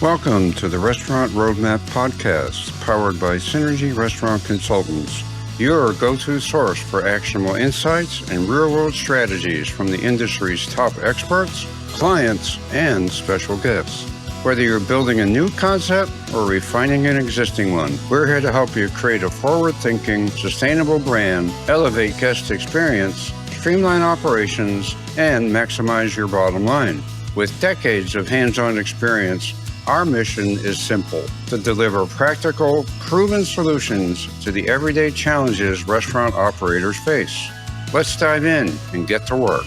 Welcome to the Restaurant Roadmap Podcast, powered by Synergy Restaurant Consultants, your go-to source for actionable insights and real-world strategies from the industry's top experts, clients, and special guests. Whether you're building a new concept or refining an existing one, we're here to help you create a forward-thinking, sustainable brand, elevate guest experience, streamline operations, and maximize your bottom line. With decades of hands-on experience, our mission is simple: to deliver practical, proven solutions to the everyday challenges restaurant operators face. Let's dive in and get to work.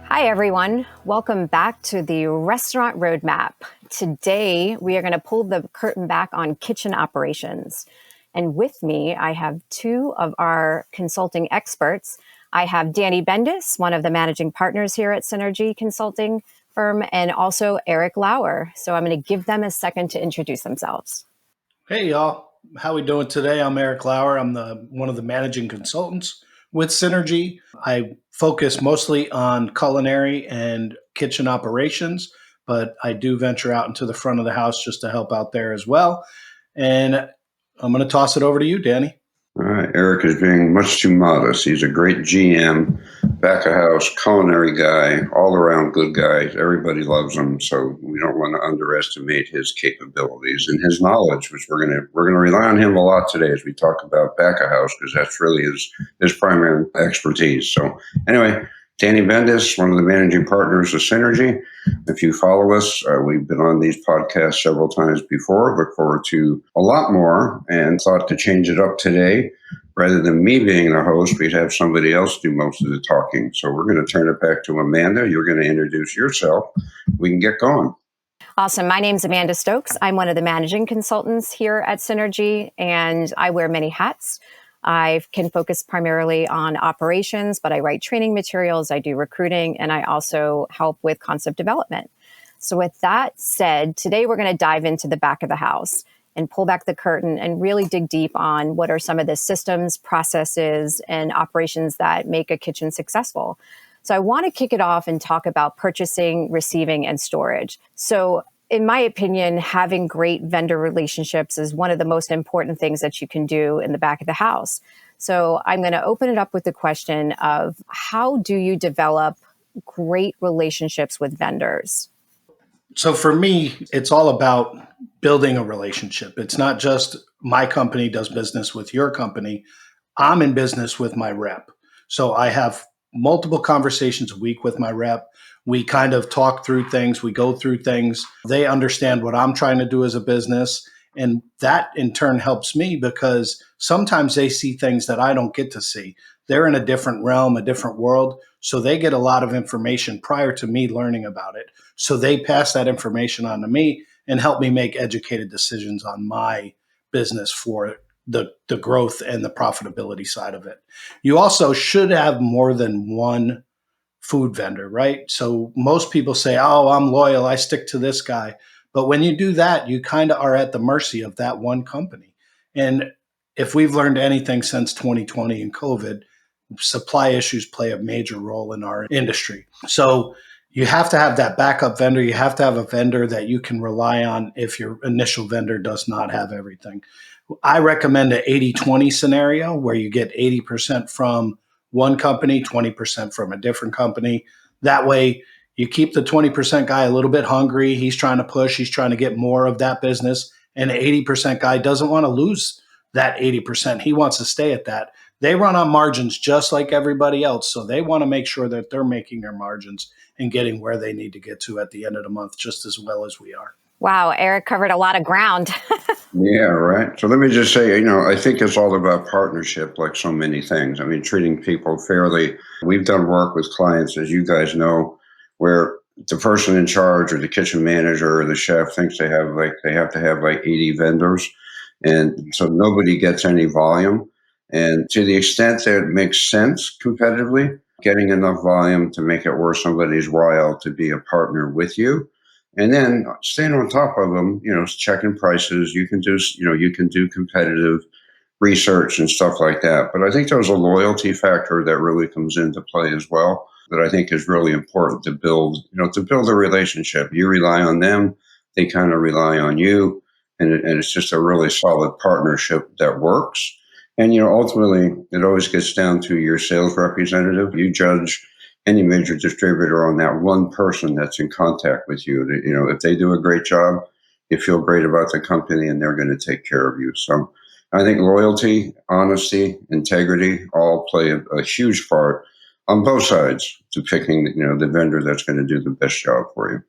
Hi, everyone. Welcome back to the Restaurant Roadmap. Today, we are going to pull the curtain back on kitchen operations. And with me, I have two of our consulting experts. I have Danny Bendis, one of the managing partners here at Synergy Consulting Firm, and also Eric Lauer. So I'm going to give them a second to introduce themselves. Hey, y'all. How we doing today? I'm Eric Lauer. I'm one of the managing consultants with Synergy. I focus mostly on culinary and kitchen operations, but I do venture out into the front of the house just to help out there as well. And I'm going to toss it over to you, Danny. All right, Eric is being much too modest. He's a great GM, back of house, culinary guy, all around good guy. Everybody loves him, so we don't want to underestimate his capabilities and his knowledge, which we're gonna rely on him a lot today as we talk about back of house, because that's really his primary expertise. So anyway, Danny Bendis, one of the managing partners of Synergy. If you follow us, we've been on these podcasts several times before. Look forward to a lot more, and thought to change it up today. Rather than me being the host, we'd have somebody else do most of the talking. So we're going to turn it back to Amanda. You're going to introduce yourself. We can get going. Awesome. My name's Amanda Stokes. I'm one of the managing consultants here at Synergy, and I wear many hats. I can focus primarily on operations, but I write training materials, I do recruiting, and I also help with concept development. So with that said, today we're going to dive into the back of the house and pull back the curtain and really dig deep on what are some of the systems, processes, and operations that make a kitchen successful. So I want to kick it off and talk about purchasing, receiving, and storage. So in my opinion, having great vendor relationships is one of the most important things that you can do in the back of the house. So I'm going to open it up with the question of, how do you develop great relationships with vendors? So for me, it's all about building a relationship. It's not just my company does business with your company. I'm in business with my rep. So I have multiple conversations a week with my rep. We kind of talk through things. We go through things. They understand what I'm trying to do as a business. And that in turn helps me, because sometimes they see things that I don't get to see. They're in a different realm, a different world. So they get a lot of information prior to me learning about it. So they pass that information on to me and help me make educated decisions on my business for the growth and the profitability side of it. You also should have more than one food vendor, right? So most people say, oh, I'm loyal, I stick to this guy. But when you do that, you kind of are at the mercy of that one company. And if we've learned anything since 2020 and COVID, supply issues play a major role in our industry. So you have to have that backup vendor. You have to have a vendor that you can rely on if your initial vendor does not have everything. I recommend an 80-20 scenario where you get 80% from one company, 20% from a different company. That way you keep the 20% guy a little bit hungry. He's trying to push, he's trying to get more of that business. And the 80% guy doesn't want to lose that 80%. He wants to stay at that. They run on margins just like everybody else. So they want to make sure that they're making their margins and getting where they need to get to at the end of the month, just as well as we are. Wow, Eric covered a lot of ground. Yeah, right. So let me just say, I think it's all about partnership, like so many things. I mean, treating people fairly. We've done work with clients, as you guys know, where the person in charge or the kitchen manager or the chef thinks they have to have like 80 vendors. And so nobody gets any volume. And to the extent that it makes sense competitively, getting enough volume to make it worth somebody's while to be a partner with you. And then staying on top of them, checking prices. You can do competitive research and stuff like that. But I think there's a loyalty factor that really comes into play as well that I think is really important to build, to build a relationship. You rely on them, they kind of rely on you, and it's just a really solid partnership that works. And ultimately, it always gets down to your sales representative. You judge any major distributor on that one person that's in contact with you. If they do a great job, you feel great about the company, and they're going to take care of you. So I think loyalty, honesty, integrity all play a huge part on both sides to picking, the vendor that's going to do the best job for you.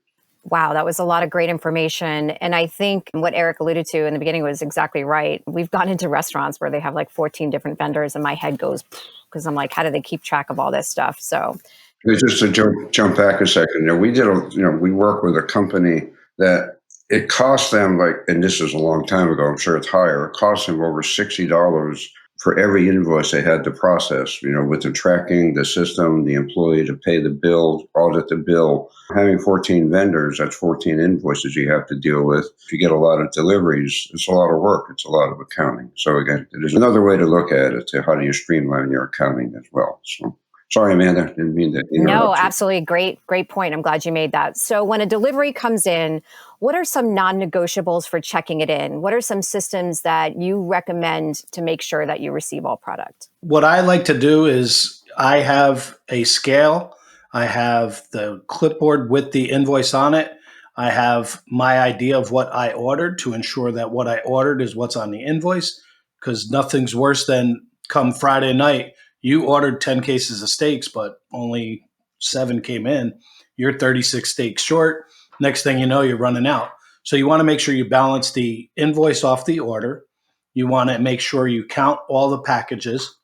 Wow, that was a lot of great information. And I think what Eric alluded to in the beginning was exactly right. We've gone into restaurants where they have like 14 different vendors, and my head goes because I'm like, how do they keep track of all this stuff? So, Just to jump back a second, we work with a company that it cost them like, and this is a long time ago, I'm sure it's higher, it cost them over $60 for every invoice they had to process, with the tracking, the system, the employee to pay the bill, audit the bill. Having 14 vendors, that's 14 invoices you have to deal with. If you get a lot of deliveries, it's a lot of work. It's a lot of accounting. So again, there's another way to look at it, to how do you streamline your accounting as well. So sorry, Amanda, didn't mean to no, interrupt you. absolutely great point. I'm glad you made that. So, when a delivery comes in, what are some non negotiables for checking it in? What are some systems that you recommend to make sure that you receive all product? What I like to do is I have a scale, I have the clipboard with the invoice on it. I have my idea of what I ordered to ensure that what I ordered is what's on the invoice, because nothing's worse than come Friday night, you ordered 10 cases of steaks, but only 7 came in. You're 36 steaks short. Next thing you know, you're running out. So you want to make sure you balance the invoice off the order. You want to make sure you count all the packages.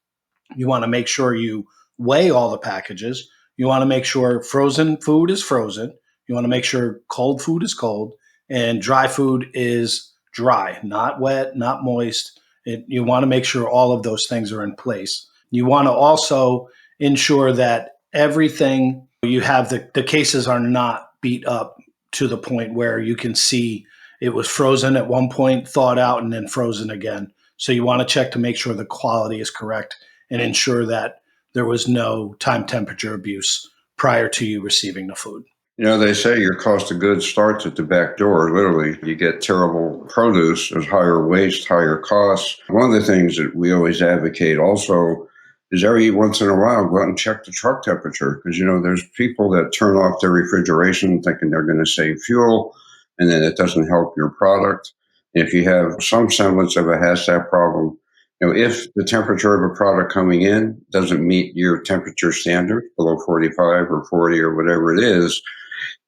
You want to make sure you weigh all the packages. You want to make sure frozen food is frozen. You want to make sure cold food is cold and dry food is dry, not wet, not moist. You want to make sure all of those things are in place. You want to also ensure that everything you have, the cases are not beat up to the point where you can see it was frozen at one point, thawed out, and then frozen again. So you want to check to make sure the quality is correct and ensure that there was no time temperature abuse prior to you receiving the food. They say your cost of goods starts at the back door. Literally, you get terrible produce, there's higher waste, higher costs. One of the things that we always advocate also is every once in a while go out and check the truck temperature, because there's people that turn off their refrigeration thinking they're going to save fuel, and then it doesn't help your product. If you have some semblance of a HACCP problem, if the temperature of a product coming in doesn't meet your temperature standard below 45 or 40 or whatever it is,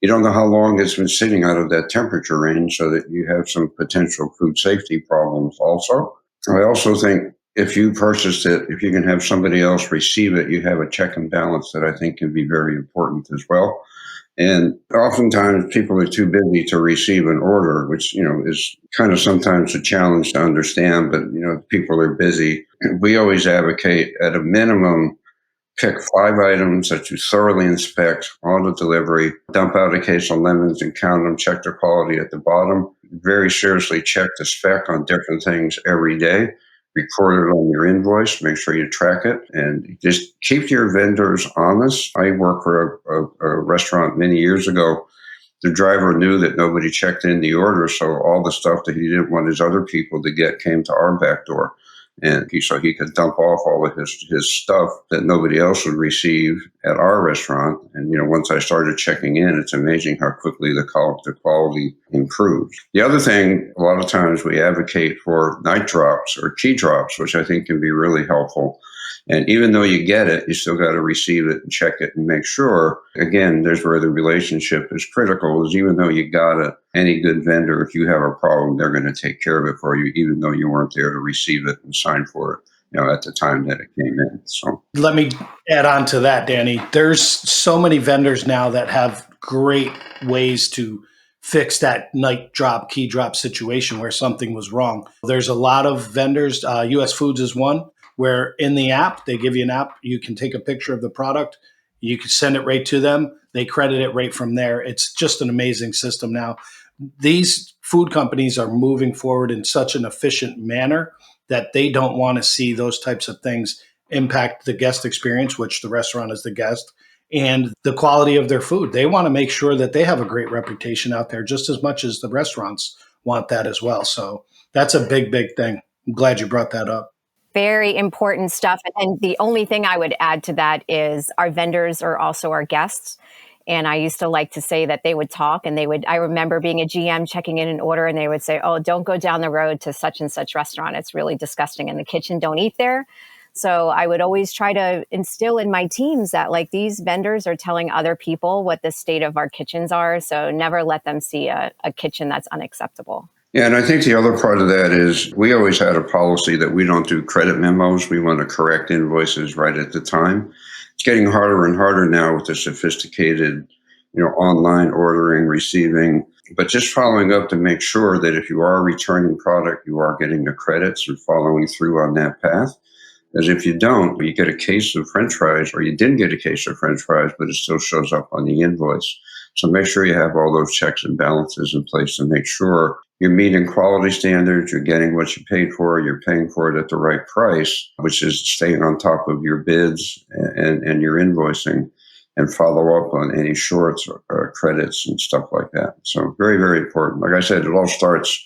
you don't know how long it's been sitting out of that temperature range, so that you have some potential food safety problems also. I also think if you purchased it, if you can have somebody else receive it, you have a check and balance that I think can be very important as well. And oftentimes people are too busy to receive an order, which, is kind of sometimes a challenge to understand, but, people are busy. We always advocate at a minimum, pick 5 items that you thoroughly inspect on the delivery, dump out a case of lemons and count them, check the quality at the bottom. Very seriously check the spec on different things every day. Record it on your invoice, make sure you track it, and just keep your vendors honest. I worked for a restaurant many years ago. The driver knew that nobody checked in the order, so all the stuff that he didn't want his other people to get came to our back door. And so he could dump off all of his stuff that nobody else would receive at our restaurant. And, once I started checking in, it's amazing how quickly the quality improves. The other thing, a lot of times we advocate for night drops or key drops, which I think can be really helpful. And even though you get it, you still got to receive it and check it and make sure. Again, there's where the relationship is critical, is even though you got it, any good vendor, if you have a problem, they're going to take care of it for you, even though you weren't there to receive it and sign for it, at the time that it came in. So Let me add on to that, Danny. There's so many vendors now that have great ways to fix that night drop, key drop situation where something was wrong. There's a lot of vendors. US Foods is one, where in the app, they give you an app. You can take a picture of the product. You can send it right to them. They credit it right from there. It's just an amazing system now. These food companies are moving forward in such an efficient manner that they don't want to see those types of things impact the guest experience, which the restaurant is the guest, and the quality of their food. They want to make sure that they have a great reputation out there just as much as the restaurants want that as well. So that's a big, big thing. I'm glad you brought that up. Very important stuff. And the only thing I would add to that is our vendors are also our guests. And I used to like to say that they would talk and I remember being a GM checking in an order and they would say, oh, don't go down the road to such and such restaurant. It's really disgusting in the kitchen. Don't eat there. So I would always try to instill in my teams that like these vendors are telling other people what the state of our kitchens are. So never let them see a kitchen that's unacceptable. Yeah, and I think the other part of that is we always had a policy that we don't do credit memos. We want to correct invoices right at the time. It's getting harder and harder now with the sophisticated, online ordering, receiving, but just following up to make sure that if you are returning product, you are getting the credits and following through on that path. As if you don't, you get a case of French fries, or you didn't get a case of French fries, but it still shows up on the invoice. So make sure you have all those checks and balances in place to make sure you're meeting quality standards, you're getting what you paid for, you're paying for it at the right price, which is staying on top of your bids and your invoicing, and follow up on any shorts or credits and stuff like that. So very, very important. Like I said, it all starts.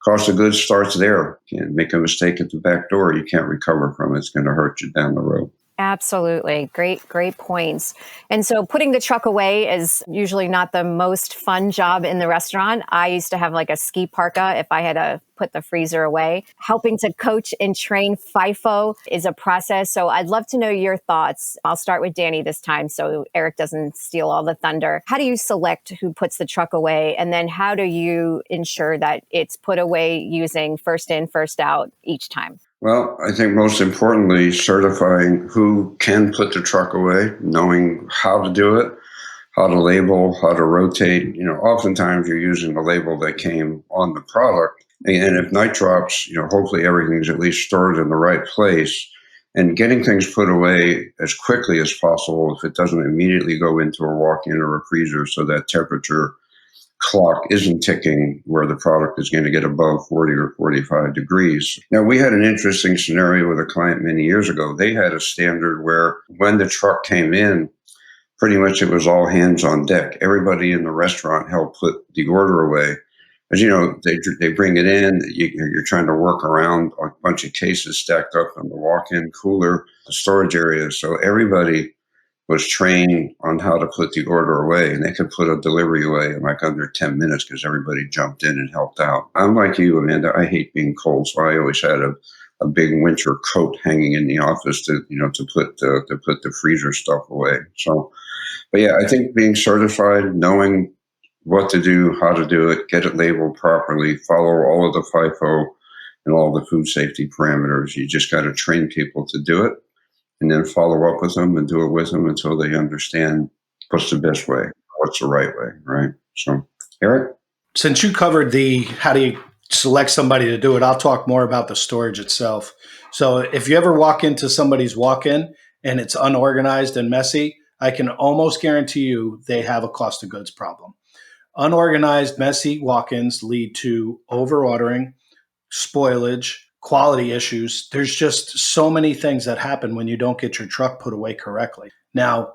Cost of goods starts there. You can't make a mistake at the back door, you can't recover from it. It's going to hurt you down the road. Absolutely. Great points. And so putting the truck away is usually not the most fun job in the restaurant. I used to have like a ski parka if I had to put the freezer away. Helping to coach and train FIFO is a process. So I'd love to know your thoughts. I'll start with Danny this time so Eric doesn't steal all the thunder. How do you select who puts the truck away? And then how do you ensure that it's put away using first in, first out each time? Well, I think most importantly, certifying who can put the truck away, knowing how to do it, how to label, how to rotate. Oftentimes you're using the label that came on the product. And if night drops, hopefully everything's at least stored in the right place. And getting things put away as quickly as possible if it doesn't immediately go into a walk-in or a freezer, so that temperature clock isn't ticking where the product is going to get above 40 or 45 degrees. Now, we had an interesting scenario with a client many years ago. They had a standard where when the truck came in, pretty much it was all hands on deck. Everybody in the restaurant helped put the order away. As you know, they bring it in, you're trying to work around a bunch of cases stacked up in the walk-in cooler, the storage area. So everybody was trained on how to put the order away, and they could put a delivery away in like under 10 minutes because everybody jumped in and helped out. I'm like you, Amanda. I hate being cold, so I always had a big winter coat hanging in the office to put the freezer stuff away. So, but yeah, I think being certified, knowing what to do, how to do it, get it labeled properly, follow all of the FIFO and all the food safety parameters. You just got to train people to do it, and then follow up with them and do it with them until they understand what's the best way, what's the right way, right? So, Eric? Since you covered the how do you select somebody to do it, I'll talk more about the storage itself. So if you ever walk into somebody's walk-in and it's unorganized and messy, I can almost guarantee you they have a cost of goods problem. Unorganized, messy walk-ins lead to over-ordering, spoilage, quality issues. There's just so many things that happen when you don't get your truck put away correctly. Now,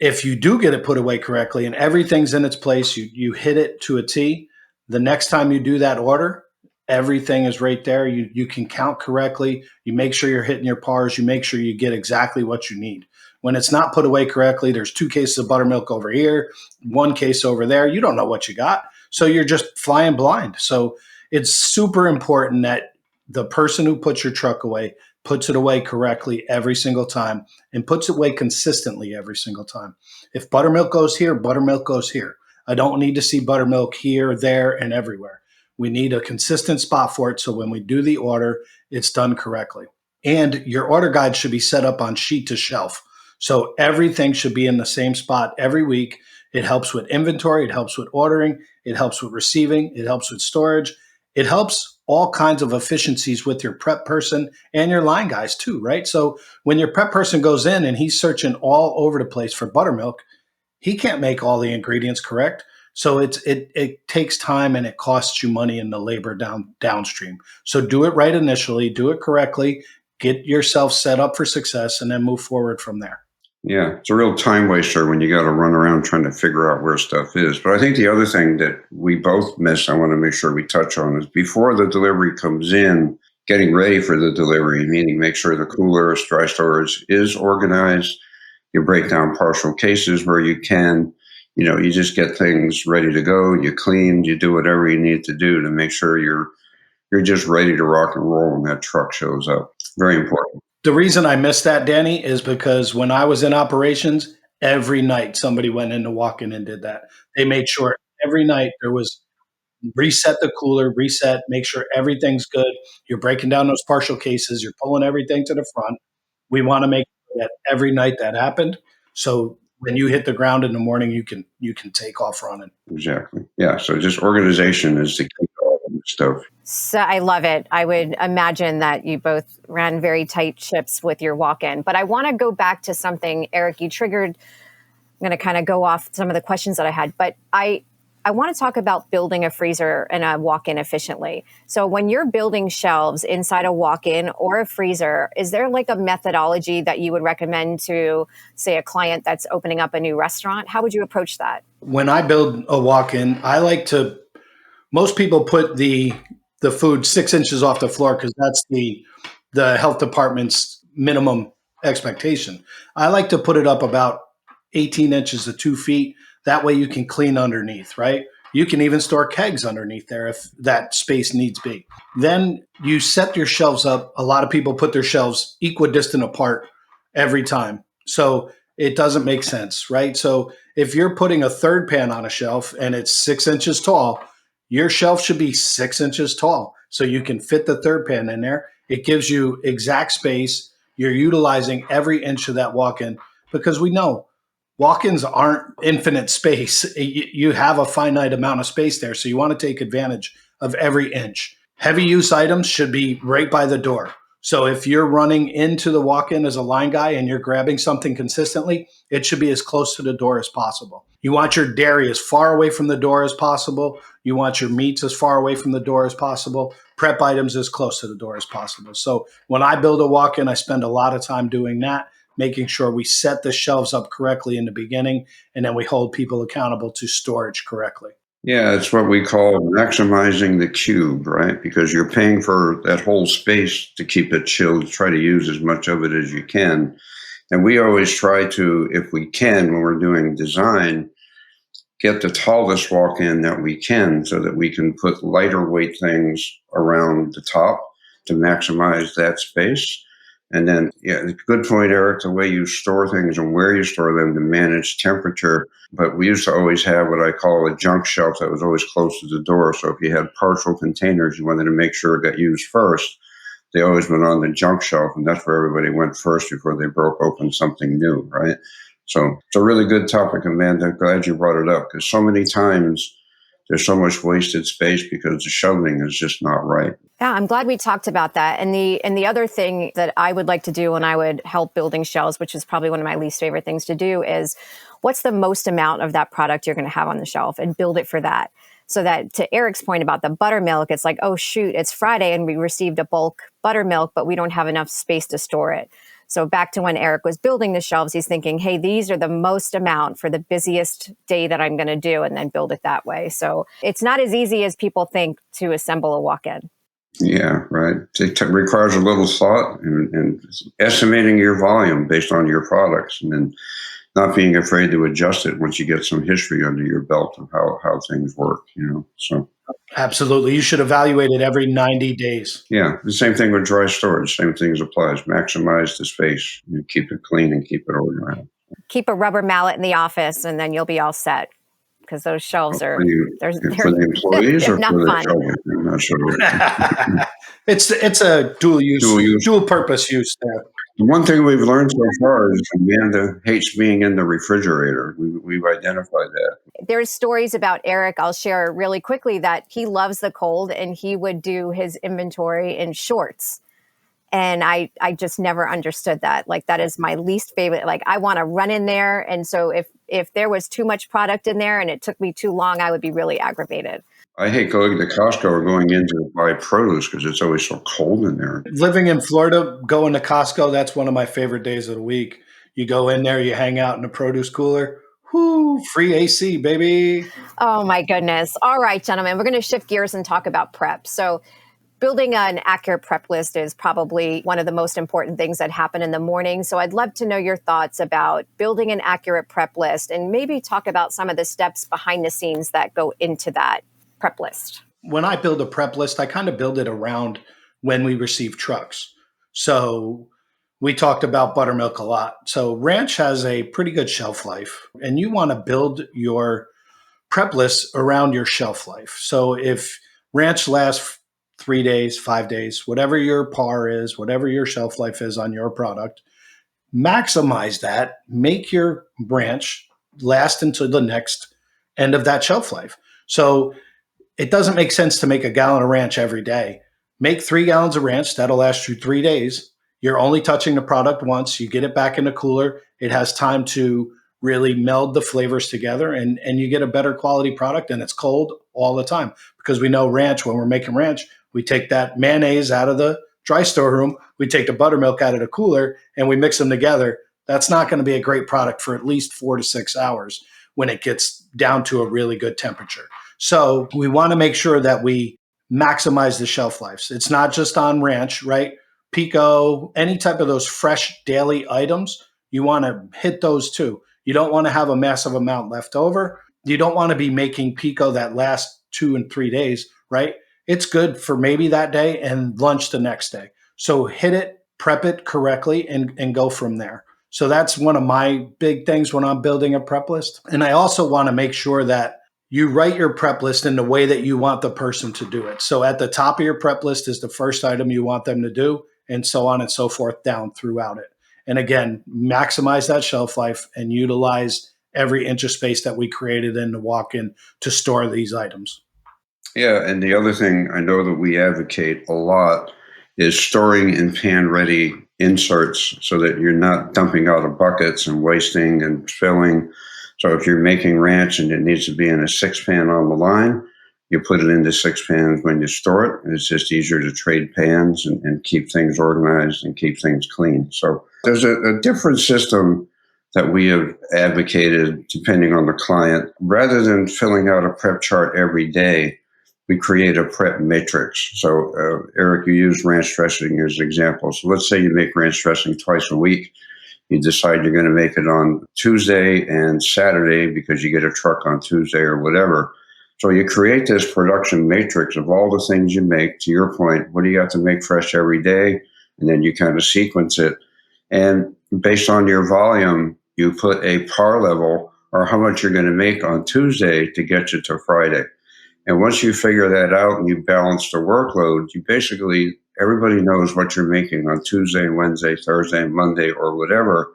if you do get it put away correctly and everything's in its place, you hit it to a T, the next time you do that order, everything is right there. You can count correctly. You make sure you're hitting your pars. You make sure you get exactly what you need. When it's not put away correctly, there's 2 cases of buttermilk over here, 1 case over there. You don't know what you got. So you're just flying blind. So it's super important that the person who puts your truck away puts it away correctly every single time and puts it away consistently every single time. If buttermilk goes here, buttermilk goes here. I don't need to see buttermilk here, there, and everywhere. We need a consistent spot for it so when we do the order, it's done correctly. And your order guide should be set up on sheet to shelf. So everything should be in the same spot every week. It helps with inventory. It helps with ordering. It helps with receiving. It helps with storage. It helps all kinds of efficiencies with your prep person and your line guys too, right? So when your prep person goes in and he's searching all over the place for buttermilk, he can't make all the ingredients correct. So it takes time and it costs you money in the labor downstream. So do it right initially, do it correctly, get yourself set up for success, and then move forward from there. Yeah, it's a real time waster when you got to run around trying to figure out where stuff is. But I think the other thing that we both miss, I want to make sure we touch on, is before the delivery comes in, getting ready for the delivery, meaning make sure the cooler, dry storage is organized. You break down partial cases where you can. You just get things ready to go. You clean. You do whatever you need to do to make sure you're just ready to rock and roll when that truck shows up. Very important. The reason I missed that, Danny, is because when I was in operations, every night somebody went in to walk in and did that. They made sure every night there was reset the cooler, reset, make sure everything's good. You're breaking down those partial cases, you're pulling everything to the front. We want to make sure that every night that happened. So when you hit the ground in the morning, you can take off running. Exactly. Yeah. So just organization is the key to all of this stuff. So I love it. I would imagine that you both ran very tight ships with your walk-in. But I want to go back to something, Eric, you triggered. I'm going to kind of go off some of the questions that I had, but I want to talk about building a freezer and a walk-in efficiently. So when you're building shelves inside a walk-in or a freezer, is there like a methodology that you would recommend to, say, a client that's opening up a new restaurant? How would you approach that? When I build a walk-in, I like to most people put the food 6 inches off the floor because that's the health department's minimum expectation. I like to put it up about 18 inches to 2 feet. That way you can clean underneath, right? You can even store kegs underneath there if that space needs be. Then you set your shelves up. A lot of people put their shelves equidistant apart every time. So it doesn't make sense, right? So if you're putting a third pan on a shelf and it's 6 inches tall, your shelf should be 6 inches tall so you can fit the third pan in there. It gives you exact space. You're utilizing every inch of that walk in because we know walk ins aren't infinite space. You have a finite amount of space there. So you want to take advantage of every inch. Heavy use items should be right by the door. So if you're running into the walk in as a line guy and you're grabbing something consistently, it should be as close to the door as possible. You want your dairy as far away from the door as possible. You want your meats as far away from the door as possible. Prep items as close to the door as possible. So when I build a walk in, I spend a lot of time doing that, making sure we set the shelves up correctly in the beginning, and then we hold people accountable to storage correctly. Yeah, it's what we call maximizing the cube, right? Because you're paying for that whole space to keep it chilled, try to use as much of it as you can. And we always try to, if we can, when we're doing design, get the tallest walk in that we can so that we can put lighter weight things around the top to maximize that space. And then, yeah, good point, Eric, the way you store things and where you store them to manage temperature. But we used to always have what I call a junk shelf that was always close to the door. So if you had partial containers, you wanted to make sure it got used first. They always went on the junk shelf, and that's where everybody went first before they broke open something new, right? So it's a really good topic, Amanda. Glad you brought it up because so many times there's so much wasted space because the shelving is just not right. Yeah, I'm glad we talked about that. And the other thing that I would like to do when I would help building shelves, which is probably one of my least favorite things to do, is what's the most amount of that product you're going to have on the shelf and build it for that. So that to Eric's point about the buttermilk, it's like, oh shoot, it's Friday and we received a bulk buttermilk, but we don't have enough space to store it. So back to when Eric was building the shelves, he's thinking, hey, these are the most amount for the busiest day that I'm going to do, and then build it that way. So it's not as easy as people think to assemble a walk-in. Yeah, right. It requires a little thought and estimating your volume based on your products and then not being afraid to adjust it once you get some history under your belt of how things work. So Absolutely. You should evaluate it every 90 days. yeah, the same thing with dry storage. Same thing applies. Maximize the space. Keep it clean and keep it organized. Keep a rubber mallet in the office, and then you'll be all set. Because those shelves are For the employees or not for the fun. children? I'm not sure. It's a dual purpose use there. The one thing we've learned so far is Amanda hates being in the refrigerator. We've identified that. There's stories about Eric, I'll share really quickly, that he loves the cold and he would do his inventory in shorts. And I just never understood that. Like, that is my least favorite. Like, I want to run in there. And so if if there was too much product in there and it took me too long, I would be really aggravated. I hate going to Costco or going in to buy produce because it's always so cold in there. Living in Florida, going to Costco, that's one of my favorite days of the week. You go in there, you hang out in the produce cooler. Whoo, free AC, baby. Oh my goodness. All right, gentlemen, we're going to shift gears and talk about prep. So, building an accurate prep list is probably one of the most important things that happen in the morning. So I'd love to know your thoughts about building an accurate prep list and maybe talk about some of the steps behind the scenes that go into that prep list. When I build a prep list, I kind of build it around when we receive trucks. So we talked about buttermilk a lot. So ranch has a pretty good shelf life, and you want to build your prep list around your shelf life. So if ranch lasts 3 days, 5 days, whatever your par is, whatever your shelf life is on your product, maximize that, make your branch last until the next end of that shelf life. So it doesn't make sense to make a gallon of ranch every day. Make 3 gallons of ranch, that'll last you 3 days. You're only touching the product once. You get it back in the cooler. It has time to really meld the flavors together, and you get a better quality product, and it's cold all the time. Because we know ranch, when we're making ranch, we take that mayonnaise out of the dry storeroom, we take the buttermilk out of the cooler, and we mix them together. That's not going to be a great product for at least 4 to 6 hours when it gets down to a really good temperature. So we want to make sure that we maximize the shelf lives. It's not just on ranch, right? Pico, any type of those fresh daily items, you want to hit those too. You don't want to have a massive amount left over. You don't want to be making pico that lasts 2 and 3 days, right? It's good for maybe that day and lunch the next day. So hit it, prep it correctly, and go from there. So that's one of my big things when I'm building a prep list. And I also want to make sure that you write your prep list in the way that you want the person to do it. So at the top of your prep list is the first item you want them to do, and so on and so forth down throughout it. And again, maximize that shelf life and utilize every inch of space that we created in the walk-in to store these items. Yeah, and the other thing I know that we advocate a lot is storing in pan ready inserts so that you're not dumping out of buckets and wasting and spilling. So if you're making ranch and it needs to be in a 6 pan on the line, you put it into 6 pans when you store it. And it's just easier to trade pans and keep things organized and keep things clean. So there's a different system that we have advocated depending on the client. Rather than filling out a prep chart every day, we create a prep matrix. So, Eric, you used ranch dressing as an example. So let's say you make ranch dressing twice a week. You decide you're going to make it on Tuesday and Saturday because you get a truck on Tuesday or whatever. So you create this production matrix of all the things you make. To your point, what do you have to make fresh every day? And then you kind of sequence it. And based on your volume, you put a par level or how much you're going to make on Tuesday to get you to Friday. And once you figure that out and you balance the workload, you basically, everybody knows what you're making on Tuesday, Wednesday, Thursday, Monday, or whatever.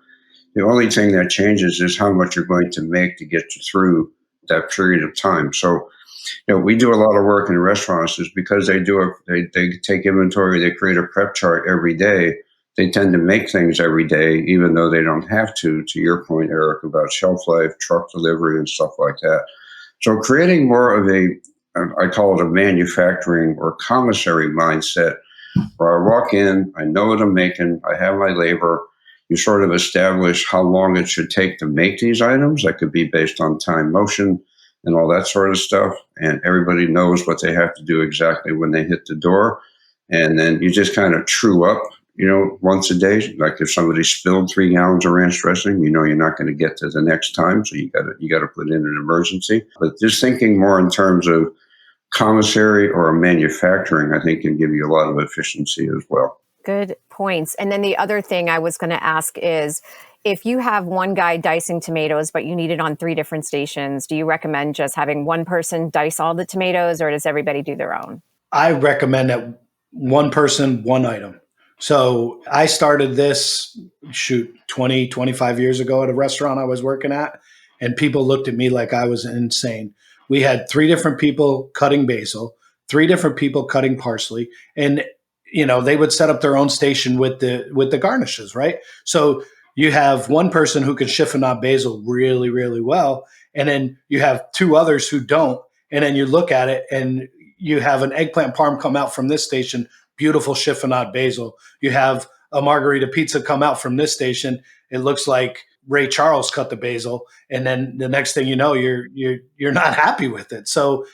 The only thing that changes is how much you're going to make to get you through that period of time. So, we do a lot of work in restaurants is because they take inventory, they create a prep chart every day. They tend to make things every day, even though they don't have to your point, Eric, about shelf life, truck delivery, and stuff like that. So creating more of I call it a manufacturing or commissary mindset, where I walk in, I know what I'm making, I have my labor. You sort of establish how long it should take to make these items. That could be based on time, motion, and all that sort of stuff. And everybody knows what they have to do exactly when they hit the door. And then you just kind of true up, once a day. Like if somebody spilled 3 gallons of ranch dressing, you're not going to get to the next time. So you got to put in an emergency. But just thinking more in terms of commissary or manufacturing, I think can give you a lot of efficiency as well. Good points. And then the other thing I was going to ask is, if you have one guy dicing tomatoes, but you need it on 3 different stations, do you recommend just having one person dice all the tomatoes, or does everybody do their own? I recommend that one person, one item. So I started this 20, 25 years ago at a restaurant I was working at, and people looked at me like I was insane. We had 3 different people cutting basil, 3 different people cutting parsley, and they would set up their own station with the garnishes, right? So you have one person who can chiffonade basil really, really well, and then you have two others who don't. And then you look at it and you have an eggplant parm come out from this station, beautiful chiffonade basil. You have a margarita pizza come out from this station. It looks like Ray Charles cut the basil, and then the next thing you know, you're not happy with it. So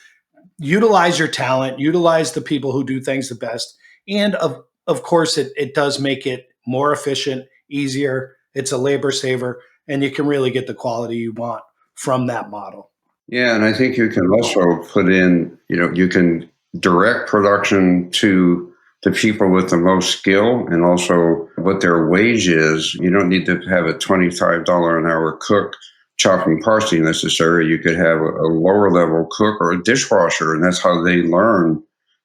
utilize your talent, utilize the people who do things the best, and of course, it does make it more efficient, easier. It's a labor saver, and you can really get the quality you want from that model. Yeah, and I think you can also put in, you can direct production to the people with the most skill and also what their wage is. You don't need to have a $25 an hour cook chopping parsley necessarily. You could have a lower level cook or a dishwasher, and that's how they learn,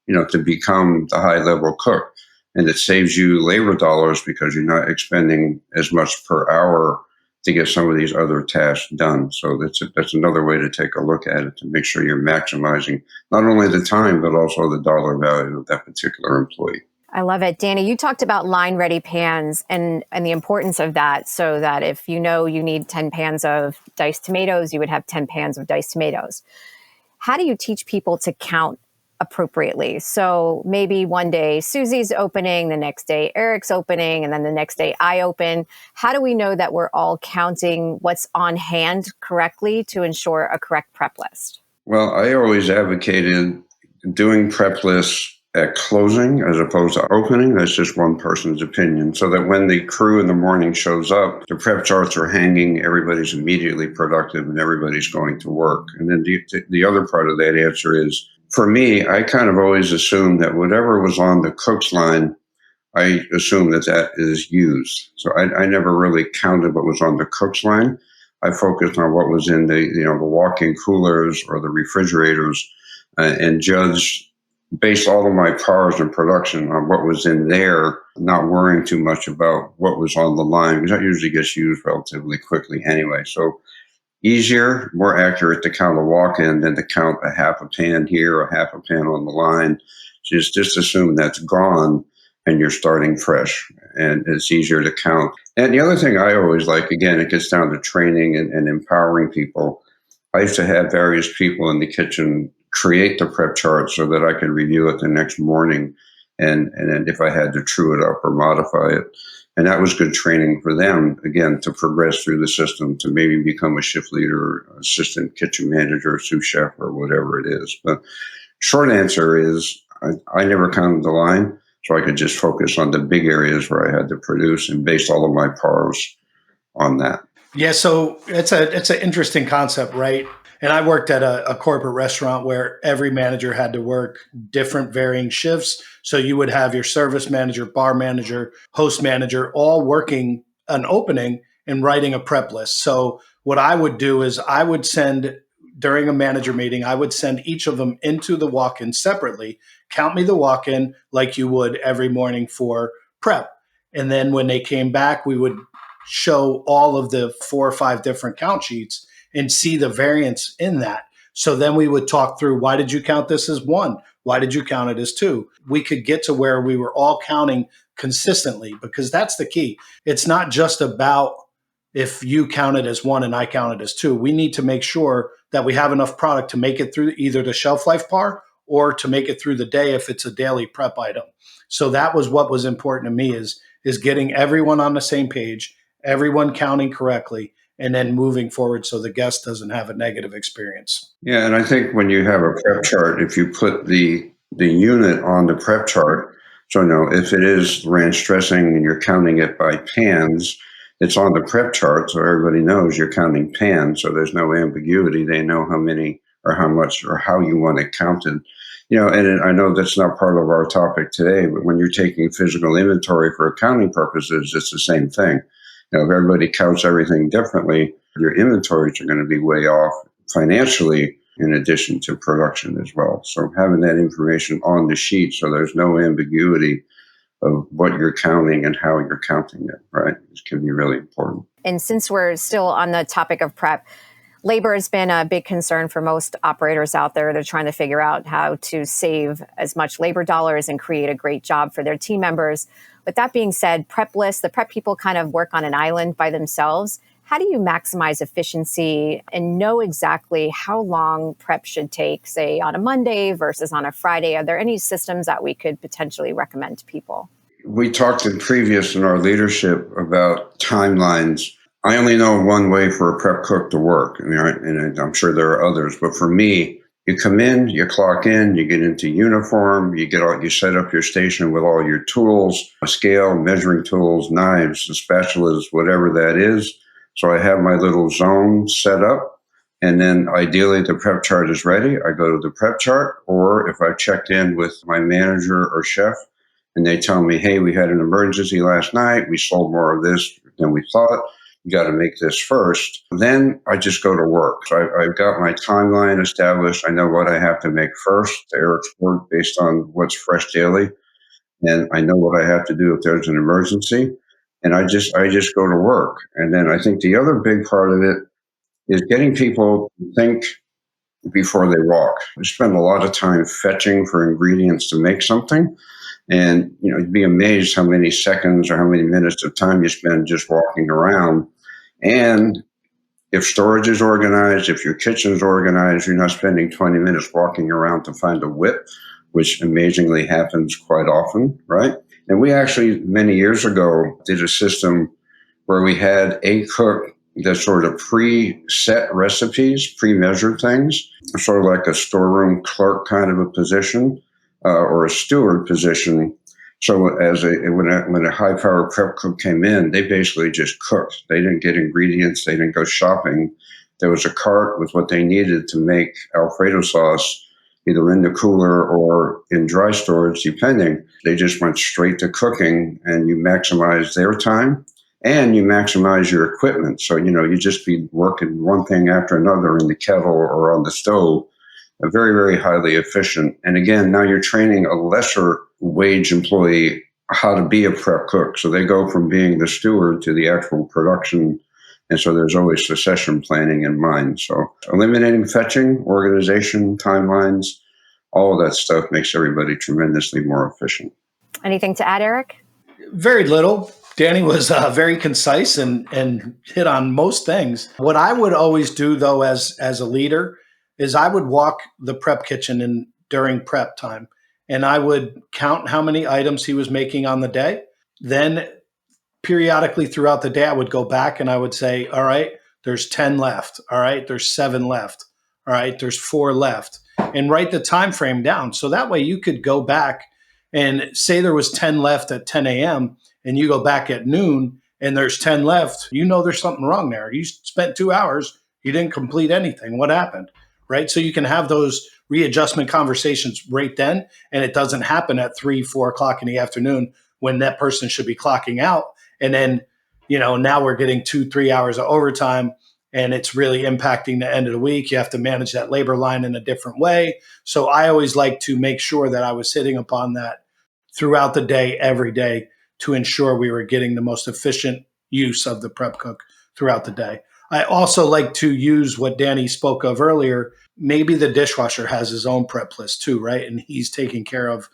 to become the high level cook. And it saves you labor dollars because you're not expending as much per hour to get some of these other tasks done. So that's another way to take a look at it to make sure you're maximizing not only the time, but also the dollar value of that particular employee. I love it. Danny, you talked about line ready pans and the importance of that, so that if you know you need 10 pans of diced tomatoes, you would have 10 pans of diced tomatoes. How do you teach people to count appropriately? So maybe one day Susie's opening, the next day Eric's opening, and then the next day I open. How do we know that we're all counting what's on hand correctly to ensure a correct prep list? Well, I always advocated doing prep lists at closing as opposed to opening. That's just one person's opinion. So that when the crew in the morning shows up, the prep charts are hanging, everybody's immediately productive and everybody's going to work. And then the other part of that answer is, for me, I kind of always assumed that whatever was on the cook's line, I assume that is used. So I never really counted what was on the cook's line. I focused on what was in the walk-in coolers or the refrigerators, and judged based all of my powers in production on what was in there, not worrying too much about what was on the line, because that usually gets used relatively quickly anyway. So easier, more accurate to count a walk-in than to count a half a pan here, a half a pan on the line. Just assume that's gone and you're starting fresh, and it's easier to count. And the other thing I always like, again, it gets down to training and empowering people. I used to have various people in the kitchen create the prep chart so that I could review it the next morning, and then if I had to true it up or modify it. And that was good training for them, again, to progress through the system, to maybe become a shift leader, assistant kitchen manager, sous chef, or whatever it is. But short answer is I never counted the line, so I could just focus on the big areas where I had to produce and base all of my powers on that. Yeah, so it's an interesting concept, right? And I worked at a corporate restaurant where every manager had to work different varying shifts. So you would have your service manager, bar manager, host manager, all working an opening and writing a prep list. So what I would do is I would send during a manager meeting, I would send each of them into the walk-in separately, count me the walk-in like you would every morning for prep. And then when they came back, we would show all of the 4 or 5 different count sheets and see the variance in that. So then we would talk through, why did you count this as 1? Why did you count it as 2? We could get to where we were all counting consistently, because that's the key. It's not just about if you count it as 1 and I count it as 2. We need to make sure that we have enough product to make it through either the shelf life par or to make it through the day if it's a daily prep item. So that was what was important to me, is getting everyone on the same page, everyone counting correctly, and then moving forward so the guest doesn't have a negative experience. Yeah, and I think when you have a prep chart, if you put the unit on the prep chart, so if it is ranch dressing and you're counting it by pans, it's on the prep chart, so everybody knows you're counting pans, so there's no ambiguity. They know how many or how much or how you want it counted. And I know that's not part of our topic today, but when you're taking physical inventory for accounting purposes, it's the same thing. If everybody counts everything differently, your inventories are going to be way off financially, in addition to production as well. So having that information on the sheet so there's no ambiguity of what you're counting and how you're counting it, right, can be really important. And since we're still on the topic of prep, Labor has been a big concern for most operators out there. They're trying to figure out how to save as much labor dollars and create a great job for their team members. But that being said, prep lists, the prep people kind of work on an island by themselves. How do you maximize efficiency and know exactly how long prep should take, say, on a Monday versus on a Friday? Are there any systems that we could potentially recommend to people? We talked in our leadership about timelines. I only know one way for a prep cook to work, and I'm sure there are others. But for me, you come in, you clock in, you get into uniform, you set up your station with all your tools, a scale, measuring tools, knives, spatulas, whatever that is. So I have my little zone set up. And then ideally the prep chart is ready. I go to the prep chart, or if I've checked in with my manager or chef, and they tell me, hey, we had an emergency last night. We sold more of this than we thought. You got to make this first. Then I just go to work. So I've got my timeline established. I know what I have to make first, the Eric's work based on what's fresh daily. And I know what I have to do if there's an emergency. And I just go to work. And then I think the other big part of it is getting people to think before they walk. We spend a lot of time fetching for ingredients to make something. And you'd be amazed how many seconds or how many minutes of time you spend just walking around. And if storage is organized, if your kitchen's organized, you're not spending 20 minutes walking around to find a whip, which amazingly happens quite often, right? And we actually, many years ago, did a system where we had a cook that sort of pre-set recipes, pre-measured things, sort of like a storeroom clerk kind of a position, or a steward position. So when a high power prep cook came in, they basically just cooked. They didn't get ingredients. They didn't go shopping. There was a cart with what they needed to make Alfredo sauce, either in the cooler or in dry storage, depending. They just went straight to cooking, and you maximize their time and you maximize your equipment. So, you just be working one thing after another in the kettle or on the stove, very, very highly efficient. And again, now you're training a lesser wage employee how to be a prep cook. So they go from being the steward to the actual production. And so there's always succession planning in mind. So eliminating fetching, organization, timelines, all of that stuff makes everybody tremendously more efficient. Anything to add, Eric? Very little. Danny was very concise and hit on most things. What I would always do, though, as a leader, is I would walk the prep kitchen during prep time, and I would count how many items he was making on the day. Then periodically throughout the day, I would go back and I would say, all right, there's 10 left. All right, there's 7 left. All right, there's 4 left. And write the time frame down. So that way you could go back and say there was 10 left at 10 a.m. and you go back at noon and there's 10 left. There's something wrong there. You spent 2 hours. You didn't complete anything. What happened? Right. So you can have those readjustment conversations right then. And it doesn't happen at 3, 4 o'clock in the afternoon when that person should be clocking out. And then, now we're getting 2, 3 hours of overtime, and it's really impacting the end of the week. You have to manage that labor line in a different way. So I always like to make sure that I was sitting upon that throughout the day, every day, to ensure we were getting the most efficient use of the prep cook throughout the day. I also like to use what Danny spoke of earlier. Maybe the dishwasher has his own prep list too, right? And he's taking care of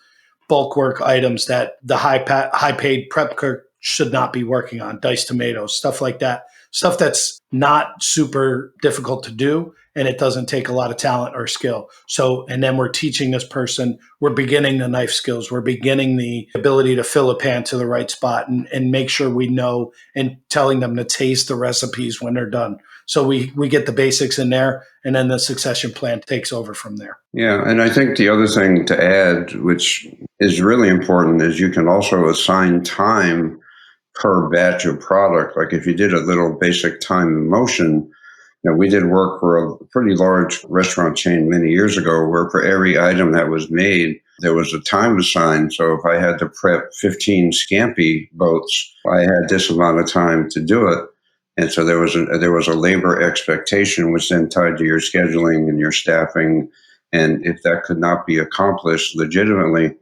bulk work items that the high paid prep cook should not be working on, diced tomatoes, stuff like that, stuff that's not super difficult to do. And it doesn't take a lot of talent or skill. So, and then we're teaching this person, we're beginning the knife skills. We're beginning the ability to fill a pan to the right spot and make sure we know, and telling them to taste the recipes when they're done. So we get the basics in there, and then the succession plan takes over from there. Yeah, and I think the other thing to add, which is really important, is you can also assign time per batch of product. Like if you did a little basic time and motion, we did work for a pretty large restaurant chain many years ago where for every item that was made, there was a time assigned. So if I had to prep 15 scampi boats, I had this amount of time to do it. And so there was a labor expectation, which then tied to your scheduling and your staffing. And if that could not be accomplished legitimately,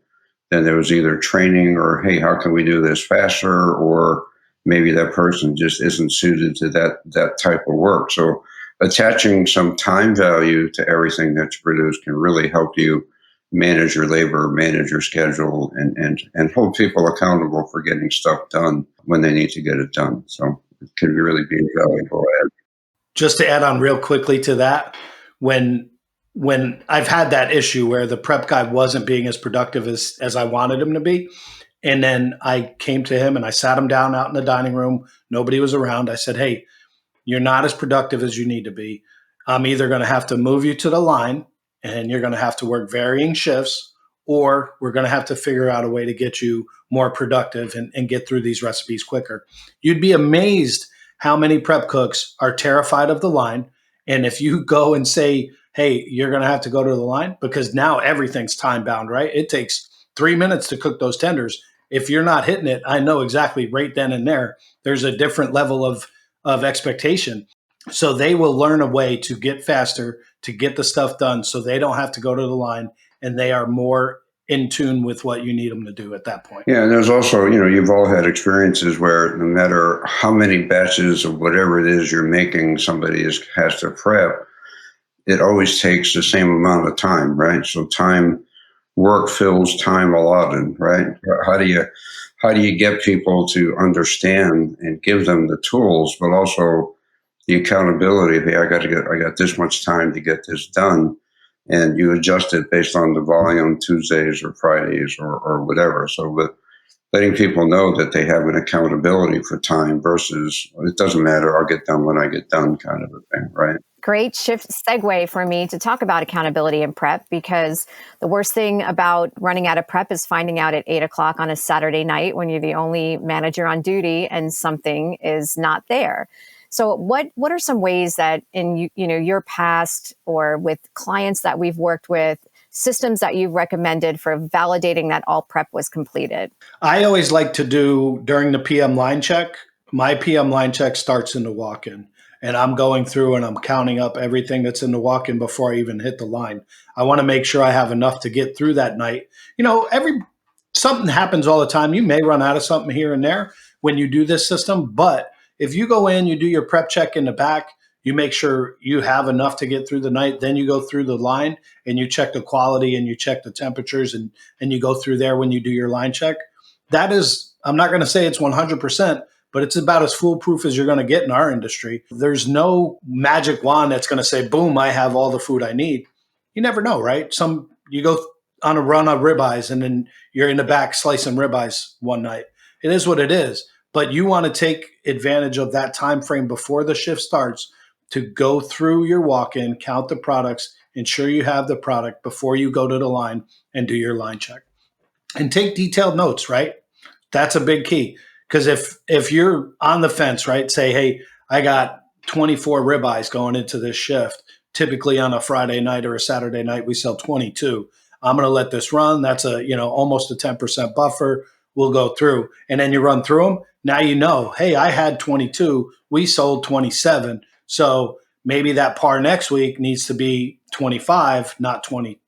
then there was either training or, hey, how can we do this faster? Or maybe that person just isn't suited to that type of work. So attaching some time value to everything that you produce can really help you manage your labor, manage your schedule, and hold people accountable for getting stuff done when they need to get it done. So it can really be a valuable add. Just to add on real quickly to that, when when I've had that issue where the prep guy wasn't being as productive as I wanted him to be, and then I came to him and I sat him down out in the dining room. Nobody was around. I said, "Hey, you're not as productive as you need to be. I'm either going to have to move you to the line and you're going to have to work varying shifts, or we're going to have to figure out a way to get you more productive and get through these recipes quicker." You'd be amazed how many prep cooks are terrified of the line. And if you go and say, "Hey, you're going to have to go to the line," because now everything's time bound, right? It takes 3 minutes to cook those tenders. If you're not hitting it, I know exactly right then and there, there's a different level of expectation. So they will learn a way to get faster, to get the stuff done so they don't have to go to the line and they are more in tune with what you need them to do at that point. Yeah, and there's also, you've all had experiences where no matter how many batches of whatever it is you're making, has to prep, it always takes the same amount of time, right? So work fills time allotted, right? How do you how do you get people to understand and give them the tools, but also the accountability? Hey, I got this much time to get this done, and you adjust it based on the volume Tuesdays or Fridays or whatever. So, but letting people know that they have an accountability for time versus it doesn't matter, I'll get done when I get done kind of a thing, right? Great shift segue for me to talk about accountability and prep, because the worst thing about running out of prep is finding out at 8 o'clock on a Saturday night when you're the only manager on duty and something is not there. So what are some ways that in your past or with clients that we've worked with, systems that you've recommended for validating that all prep was completed? I always like to do during the PM line check. My PM line check starts in the walk in, and I'm going through and I'm counting up everything that's in the walk in before I even hit the line. I want to make sure I have enough to get through that night. Every something happens all the time. You may run out of something here and there when you do this system, but if you go in, you do your prep check in the back, you make sure you have enough to get through the night, then you go through the line and you check the quality and you check the temperatures and you go through there when you do your line check. That is, I'm not going to say it's 100%, but it's about as foolproof as you're going to get in our industry. There's no magic wand that's going to say, boom, I have all the food I need. You never know, right? You go on a run of ribeyes and then you're in the back slicing ribeyes one night. It is what it is. But you want to take advantage of that time frame before the shift starts to go through your walk-in, count the products, ensure you have the product before you go to the line and do your line check. And take detailed notes, right? That's a big key. Because if you're on the fence, right, say, hey, I got 24 ribeyes going into this shift. Typically on a Friday night or a Saturday night, we sell 22. I'm going to let this run. That's almost a 10% buffer. We'll go through. And then you run through them. Now you know, hey, I had 22. We sold 27. So maybe that par next week needs to be 25, not 20.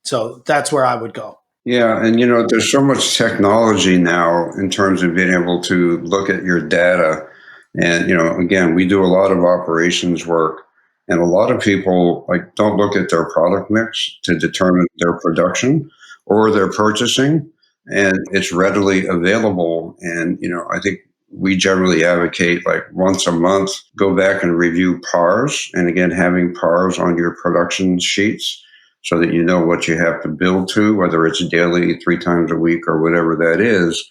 So that's where I would go. Yeah, and there's so much technology now in terms of being able to look at your data. And again, we do a lot of operations work, and a lot of people like don't look at their product mix to determine their production or their purchasing, and it's readily available. And I think we generally advocate like once a month, go back and review PARs, and again, having PARs on your production sheets so that you know what you have to build to, whether it's daily, 3 times a week, or whatever that is,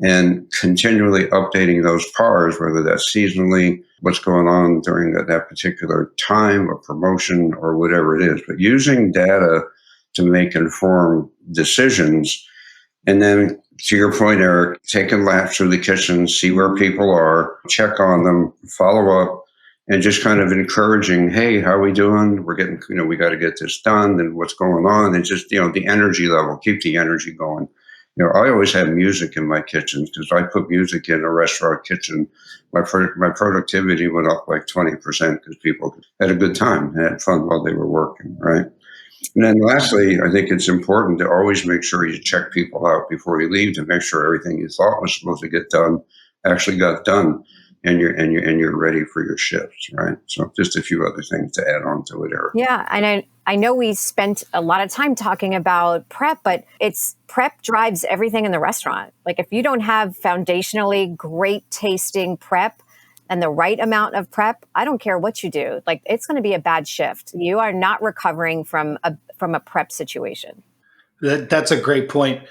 and continually updating those PARs, whether that's seasonally, what's going on during that particular time or promotion or whatever it is. But using data to make informed decisions. And then to your point, Eric, taking laps through the kitchen, see where people are, check on them, follow up, and just kind of encouraging, hey, how are we doing? We're getting, we got to get this done, and what's going on? And just, the energy level, keep the energy going. I always have music in my kitchens because I put music in a restaurant kitchen. My productivity went up like 20% because people had a good time, had fun while they were working, right? And then lastly, I think it's important to always make sure you check people out before you leave to make sure everything you thought was supposed to get done actually got done. and you're ready for your shifts, right? So just a few other things to add on to it, Eric. Yeah, and I know we spent a lot of time talking about prep, but it's prep drives everything in the restaurant. Like if you don't have foundationally great tasting prep and the right amount of prep, I don't care what you do. Like it's going to be a bad shift. You are not recovering from a prep situation. That's a great point.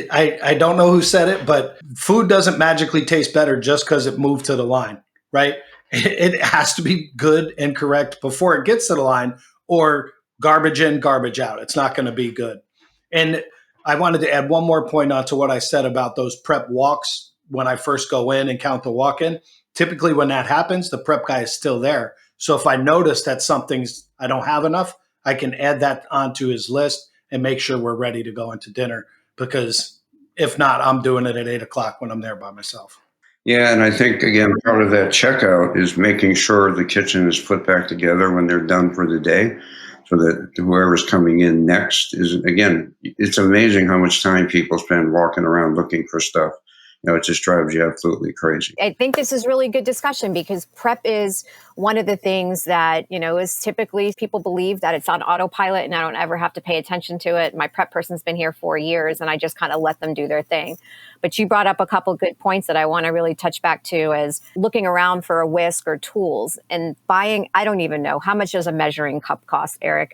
I don't know who said it, but food doesn't magically taste better just because it moved to the line, right? It has to be good and correct before it gets to the line, or garbage in, garbage out. It's not going to be good. And I wanted to add one more point onto what I said about those prep walks when I first go in and count the walk in. Typically, when that happens, the prep guy is still there. So if I notice that something's I don't have enough, I can add that onto his list and make sure we're ready to go into dinner. Because if not, I'm doing it at 8 o'clock when I'm there by myself. Yeah, and I think again, part of that checkout is making sure the kitchen is put back together when they're done for the day, so that whoever's coming in next is again. It's amazing how much time people spend walking around looking for stuff. It just drives you absolutely crazy. I think this is really good discussion because prep is one of the things that, is typically people believe that it's on autopilot and I don't ever have to pay attention to it. My prep person's been here 4 years and I just kind of let them do their thing. But you brought up a couple good points that I want to really touch back to as looking around for a whisk or tools and buying. I don't even know how much does a measuring cup cost, Eric?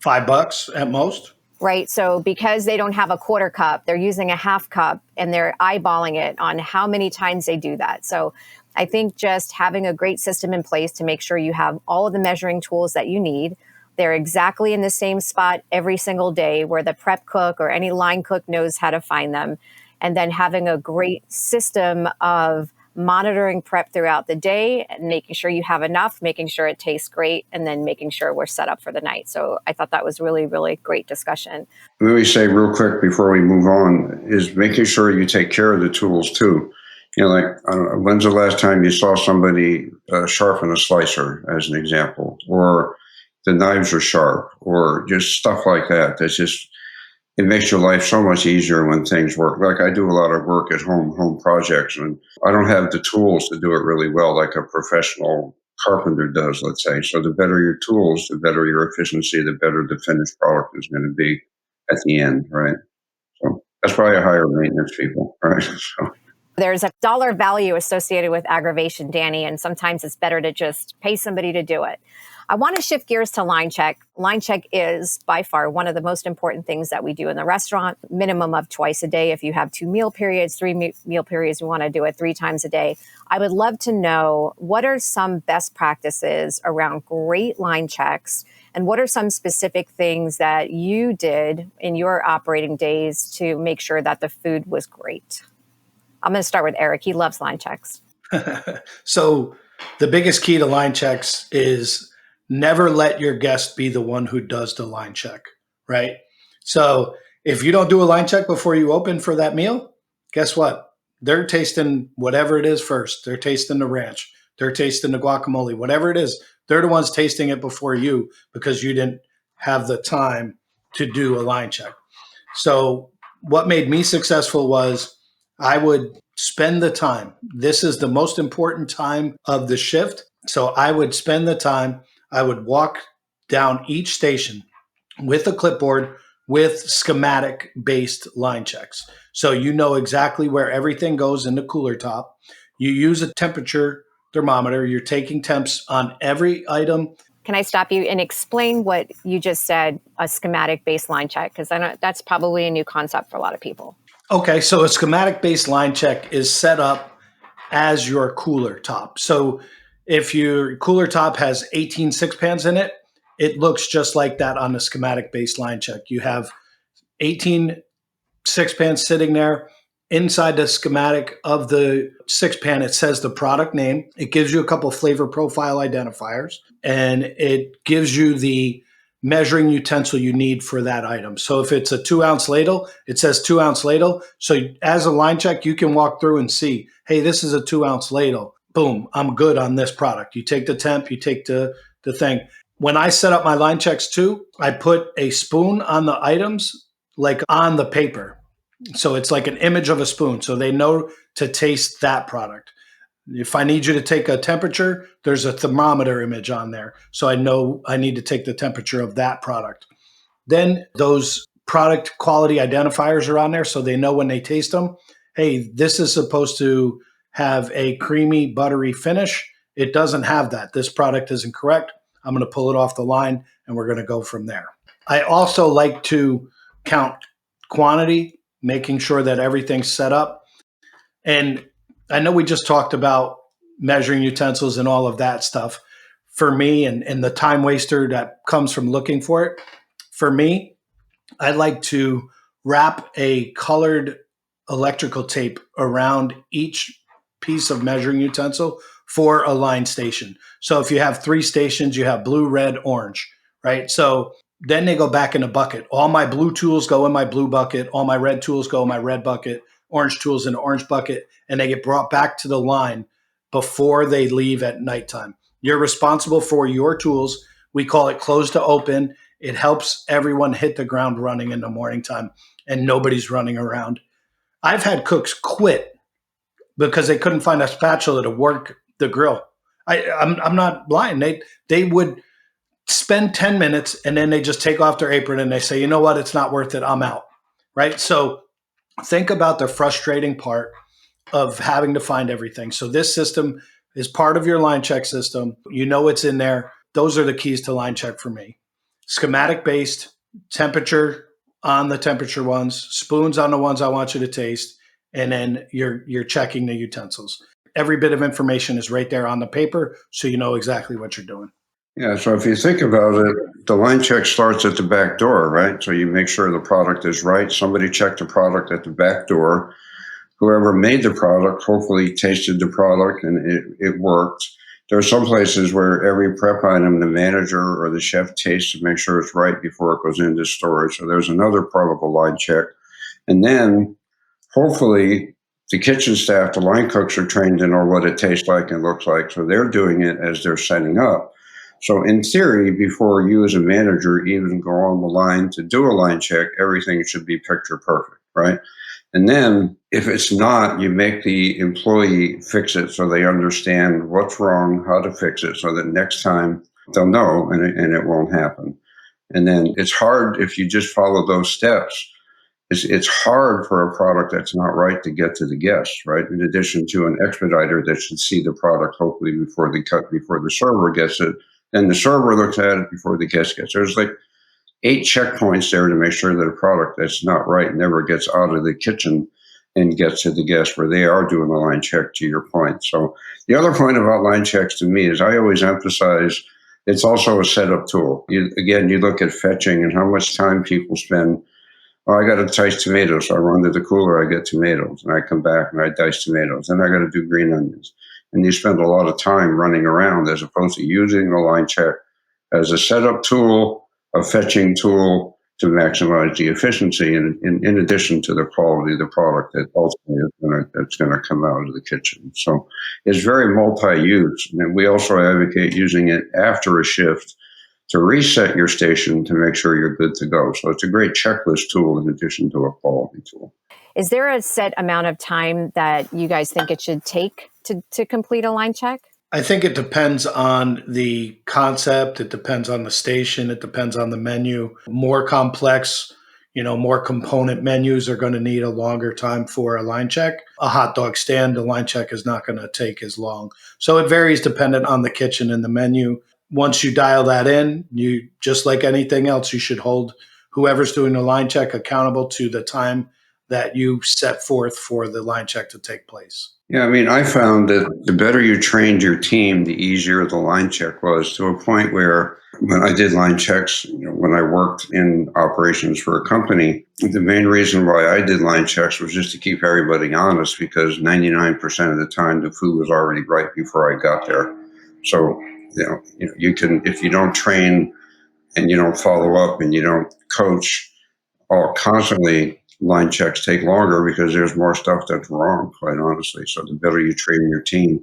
$5 at most. Right. So because they don't have a quarter cup, they're using a half cup and they're eyeballing it on how many times they do that. So I think just having a great system in place to make sure you have all of the measuring tools that you need. They're exactly in the same spot every single day where the prep cook or any line cook knows how to find them. And then having a great system of monitoring prep throughout the day and making sure you have enough, making sure it tastes great, and then making sure we're set up for the night. So I thought that was really, really great discussion. Let me say real quick before we move on is making sure you take care of the tools too. Like I don't know, when's the last time you saw somebody sharpen a slicer, as an example, or the knives are sharp, or just stuff like that. It makes your life so much easier when things work. Like I do a lot of work at home projects, and I don't have the tools to do it really well like a professional carpenter does, let's say. So the better your tools, the better your efficiency, the better the finished product is going to be at the end, right? So that's why I hire maintenance people, right? So There's a dollar value associated with aggravation, Danny, and sometimes it's better to just pay somebody to do it. I want to shift gears to line check. Line check is by far one of the most important things that we do in the restaurant, minimum of twice a day. If you have 2 meal periods, 3 meal periods, we want to do it 3 times a day. I would love to know what are some best practices around great line checks and what are some specific things that you did in your operating days to make sure that the food was great? I'm going to start with Eric. He loves line checks. So the biggest key to line checks is never let your guest be the one who does the line check, right? So if you don't do a line check before you open for that meal, guess what? They're tasting whatever it is first. They're tasting the ranch. They're tasting the guacamole, whatever it is. They're the ones tasting it before you because you didn't have the time to do a line check. So what made me successful was I would spend the time. This is the most important time of the shift. So I would spend the time. I would walk down each station with a clipboard with schematic based line checks. So you know exactly where everything goes in the cooler top. You use a temperature thermometer. You're taking temps on every item. Can I stop you and explain what you just said, a schematic baseline check? Because I know that's probably a new concept for a lot of people. Okay, so a schematic based line check is set up as your cooler top. So if your cooler top has 18 six pans in it, it looks just like that on the schematic based line check. You have 18 six pans sitting there. Inside the schematic of the six pan, it says the product name. It gives you a couple flavor profile identifiers, and it gives you the measuring utensil you need for that item. So if it's a 2-ounce ladle, it says 2-ounce ladle. So as a line check, you can walk through and see, hey, this is a 2-ounce ladle. Boom, I'm good on this product. You take the temp, you take the thing. When I set up my line checks too, I put a spoon on the items, like on the paper. So it's like an image of a spoon. So they know to taste that product. If I need you to take a temperature, there's a thermometer image on there. So I know I need to take the temperature of that product. Then those product quality identifiers are on there so they know when they taste them, hey, this is supposed to have a creamy, buttery finish. It doesn't have that. This product isn't correct. I'm going to pull it off the line and we're going to go from there. I also like to count quantity, making sure that everything's set up. And I know we just talked about measuring utensils and all of that stuff. For me, and the time waster that comes from looking for it, for me, I like to wrap a colored electrical tape around each piece of measuring utensil for a line station. So if you have 3 stations, you have blue, red, orange, right? So then they go back in a bucket. All my blue tools go in my blue bucket. All my red tools go in my red bucket. Orange tools in the orange bucket. And they get brought back to the line before they leave at nighttime. You're responsible for your tools. We call it close to open. It helps everyone hit the ground running in the morning time and nobody's running around. I've had cooks quit because they couldn't find a spatula to work the grill. I'm not lying. They would spend 10 minutes and then they just take off their apron and they say, you know what, it's not worth it. I'm out. Right. So think about the frustrating part of having to find everything. So this system is part of your line check system. You know it's in there. Those are the keys to line check for me. Schematic based, temperature on the temperature ones, spoons on the ones I want you to taste, and then you're checking the utensils. Every bit of information is right there on the paper, so you know exactly what you're doing. Yeah, so if you think about it, the line check starts at the back door, right? So you make sure the product is right. Somebody checked the product at the back door. Whoever made the product hopefully tasted the product and it worked. There are some places where every prep item the manager or the chef tastes to make sure it's right before it goes into storage. So there's another part of a line check. And then hopefully the kitchen staff, the line cooks are trained to know what it tastes like and looks like. So they're doing it as they're setting up. So in theory, before you as a manager even go on the line to do a line check, everything should be picture perfect, right? And then if it's not, you make the employee fix it so they understand what's wrong, how to fix it, so that next time they'll know and it won't happen. And then it's hard if you just follow those steps. It's hard for a product that's not right to get to the guest, right? In addition to an expediter that should see the product hopefully before the server gets it. Then the server looks at it before the guest gets it. There's like 8 checkpoints there to make sure that a product that's not right never gets out of the kitchen and gets to the guest where they are doing a line check, to your point. So the other point about line checks to me is I always emphasize it's also a setup tool. You look at fetching and how much time people spend. Oh, I got to dice tomatoes. So I run to the cooler, I get tomatoes, and I come back and I dice tomatoes. Then I got to do green onions. And you spend a lot of time running around as opposed to using a line check as a setup tool, a fetching tool to maximize the efficiency, and in addition to the quality of the product that ultimately that's going to come out of the kitchen. So it's very multi-use. And we also advocate using it after a shift to reset your station to make sure you're good to go. So it's a great checklist tool in addition to a quality tool. Is there a set amount of time that you guys think it should take to complete a line check? I think it depends on the concept. It depends on the station. It depends on the menu. More complex, more component menus are going to need a longer time for a line check. A hot dog stand, a line check is not going to take as long. So it varies dependent on the kitchen and the menu. Once you dial that in, you just like anything else, you should hold whoever's doing the line check accountable to the time that you set forth for the line check to take place. Yeah, I mean, I found that the better you trained your team, the easier the line check was, to a point where when I did line checks, when I worked in operations for a company, the main reason why I did line checks was just to keep everybody honest, because 99% of the time the food was already right before I got there. So, you can, if you don't train and you don't follow up and you don't coach constantly, line checks take longer because there's more stuff that's wrong, quite honestly. So the better you train your team,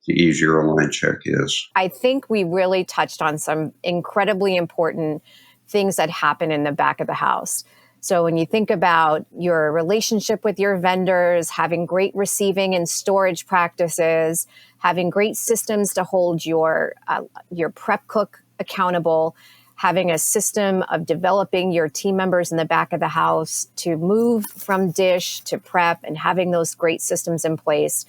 the easier a line check is. I think we really touched on some incredibly important things that happen in the back of the house. So when you think about your relationship with your vendors, having great receiving and storage practices, having great systems to hold your prep cook accountable, having a system of developing your team members in the back of the house to move from dish to prep and having those great systems in place,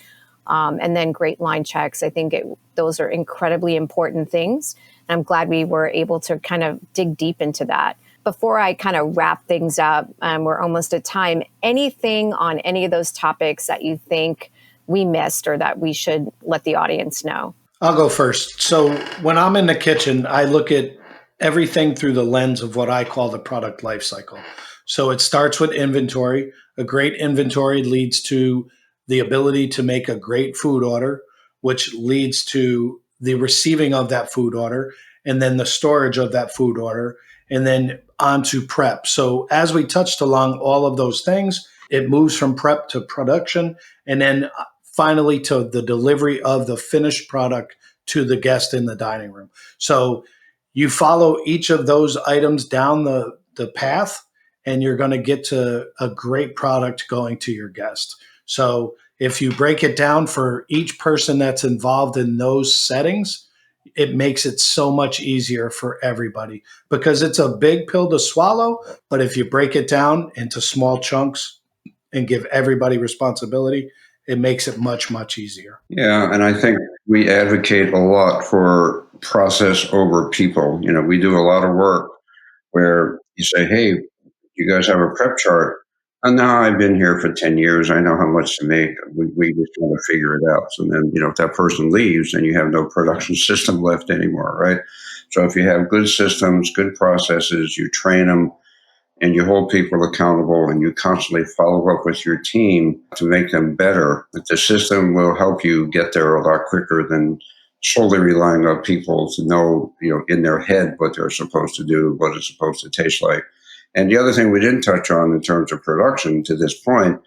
and then great line checks. I think those are incredibly important things. And I'm glad we were able to kind of dig deep into that. Before I kind of wrap things up, we're almost at time. Anything on any of those topics that you think we missed or that we should let the audience know? I'll go first. So when I'm in the kitchen, I look at everything through the lens of what I call the product life cycle. So it starts with inventory. A great inventory leads to the ability to make a great food order, which leads to the receiving of that food order, and then the storage of that food order, and then on to prep. So as we touched along all of those things, it moves from prep to production, and then finally to the delivery of the finished product to the guest in the dining room. So you follow each of those items down the path, and you're going to get to a great product going to your guest. So if you break it down for each person that's involved in those settings, it makes it so much easier for everybody, because it's a big pill to swallow. But if you break it down into small chunks and give everybody responsibility, it makes it much, much easier. Yeah, and I think we advocate a lot for process over people. We do a lot of work where you say, hey, you guys have a prep chart. And now I've been here for 10 years. I know how much to make. We just want to figure it out. So then, if that person leaves, then you have no production system left anymore, right? So if you have good systems, good processes, you train them, and you hold people accountable, and you constantly follow up with your team to make them better, the system will help you get there a lot quicker than solely relying on people to know, in their head what they're supposed to do, what it's supposed to taste like. And the other thing we didn't touch on in terms of production to this point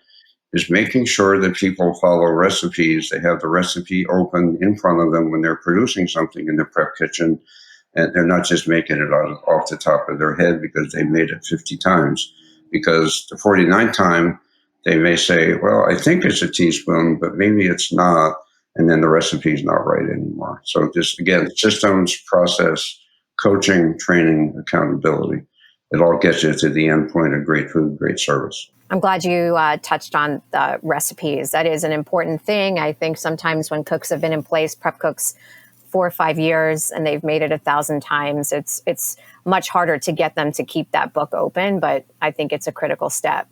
is making sure that people follow recipes. They have the recipe open in front of them when they're producing something in the prep kitchen, and they're not just making it off the top of their head because they made it 50 times. Because the 49th time, they may say, well, I think it's a teaspoon, but maybe it's not. And then the recipe's not right anymore. So just, again, systems, process, coaching, training, accountability. It all gets you to the end point of great food, great service. I'm glad you touched on the recipes. That is an important thing. I think sometimes when cooks have been in place, prep cooks, 4 or 5 years, and they've made it 1,000 times, it's much harder to get them to keep that book open, but I think it's a critical step.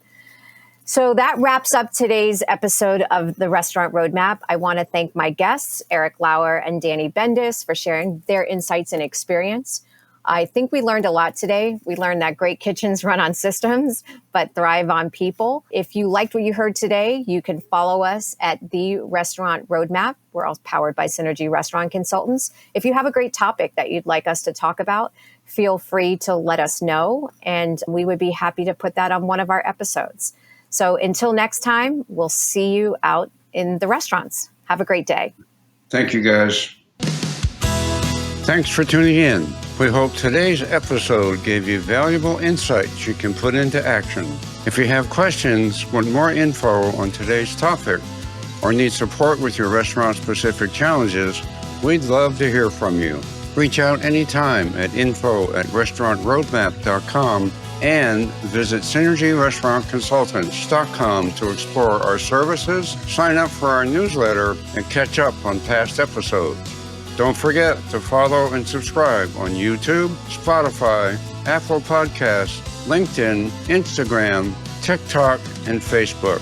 So that wraps up today's episode of the Restaurant Roadmap. I want to thank my guests, Eric Lauer and Danny Bendis, for sharing their insights and experience. I think we learned a lot today. We learned that great kitchens run on systems, but thrive on people. If you liked what you heard today, you can follow us at The Restaurant Roadmap. We're all powered by Synergy Restaurant Consultants. If you have a great topic that you'd like us to talk about, feel free to let us know, and we would be happy to put that on one of our episodes. So until next time, we'll see you out in the restaurants. Have a great day. Thank you, guys. Thanks for tuning in. We hope today's episode gave you valuable insights you can put into action. If you have questions, want more info on today's topic, or need support with your restaurant-specific challenges, we'd love to hear from you. Reach out anytime at info@restaurantroadmap.com and visit synergyrestaurantconsultants.com to explore our services, sign up for our newsletter, and catch up on past episodes. Don't forget to follow and subscribe on YouTube, Spotify, Apple Podcasts, LinkedIn, Instagram, TikTok, and Facebook,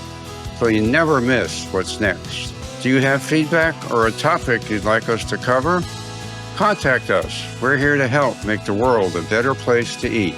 so you never miss what's next. Do you have feedback or a topic you'd like us to cover? Contact us. We're here to help make the world a better place to eat.